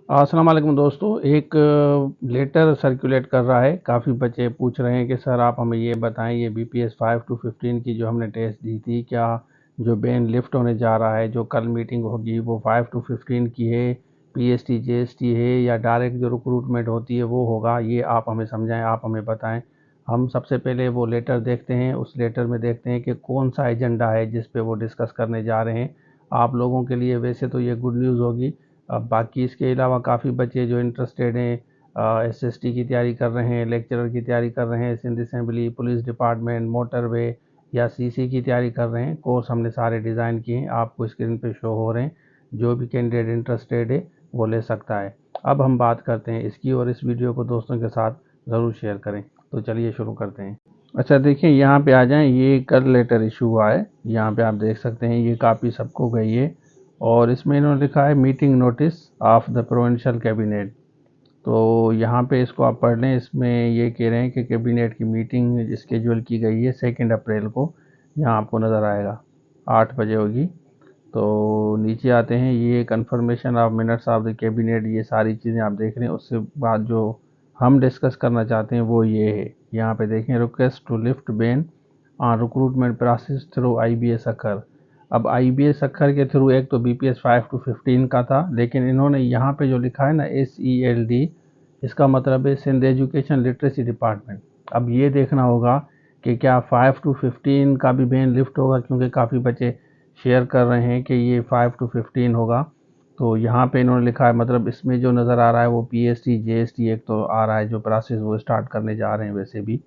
अस्सलाम वालेकुम दोस्तों। एक लेटर सर्कुलेट कर रहा है। काफ़ी बच्चे पूछ रहे हैं कि सर आप हमें ये बताएं, ये BPS 5 to 15 की जो हमने टेस्ट दी थी, क्या जो बैन लिफ्ट होने जा रहा है, जो कल मीटिंग होगी वो 5 to 15 की है, PST JST है या डायरेक्ट जो रिक्रूटमेंट होती है वो होगा? ये आप हमें समझाएं, आप हमें बताएं। हम सबसे पहले वो लेटर देखते हैं। उस लेटर में देखते हैं कि कौन सा एजेंडा है जिस पे वो डिस्कस करने जा रहे हैं। आप लोगों के लिए वैसे तो ये गुड न्यूज़ होगी। अब बाकी इसके अलावा काफ़ी बच्चे जो इंटरेस्टेड हैं, SST की तैयारी कर रहे हैं, लेक्चरर की तैयारी कर रहे हैं, Sindh assembly, police department, motorway या CC की तैयारी कर रहे हैं। कोर्स हमने सारे डिज़ाइन किए हैं, आपको स्क्रीन पे शो हो रहे हैं। जो भी कैंडिडेट इंटरेस्टेड है वो ले सकता है। अब हम बात करते हैं इसकी, और इस वीडियो को दोस्तों के साथ ज़रूर शेयर करें। तो चलिए शुरू करते हैं। अच्छा देखिए, यहाँ पे आ जाएं। ये कल लेटर इशू हुआ है, यहाँ पे आप देख सकते हैं। ये कापी सबको गई है और इसमें इन्होंने लिखा है meeting notice of the provincial cabinet. तो यहाँ पे इसको आप पढ़ लें। इसमें ये कह रहे हैं कि कैबिनेट की मीटिंग स्केड्यूल की गई है 2 अप्रैल को। यहाँ आपको नज़र आएगा 8 बजे होगी। तो नीचे आते हैं, ये confirmation of minutes of the cabinet, ये सारी चीज़ें आप देख रहे हैं। उसके बाद जो हम डिस्कस करना चाहते हैं वो ये है। यहाँ पे देखें, request to lift ban on recruitment process through IBS अखर। अब IBS अखर के थ्रू एक तो BPS 5 to 15 का था, लेकिन इन्होंने यहाँ पे जो लिखा है ना SELD, इसका मतलब है सिंध एजुकेशन लिटरेसी डिपार्टमेंट। अब ये देखना होगा कि क्या 5 to 15 का भी बैन लिफ्ट होगा, क्योंकि काफ़ी बच्चे शेयर कर रहे हैं कि ये 5 to 15 होगा। तो यहाँ पे इन्होंने लिखा है, मतलब इसमें जो नज़र आ रहा है वो PST JST एक तो आ रहा है, जो प्रोसेस वो स्टार्ट करने जा रहे हैं वैसे भी।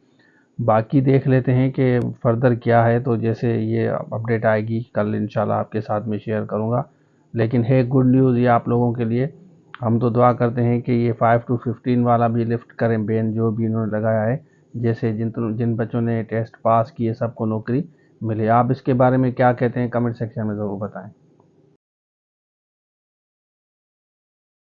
बाकी देख लेते हैं कि फर्दर क्या है। तो जैसे ये अपडेट आएगी कल इंशाल्लाह आपके साथ में शेयर करूँगा। लेकिन है गुड न्यूज़ ये आप लोगों के लिए। हम तो दुआ करते हैं कि ये 5 to 15 वाला भी लिफ्ट करें बैन, जो भी इन्होंने लगाया है। जैसे जिन जिन बच्चों ने टेस्ट पास किए सबको नौकरी मिले। आप इसके बारे में क्या कहते हैं, कमेंट सेक्शन में ज़रूर बताएं।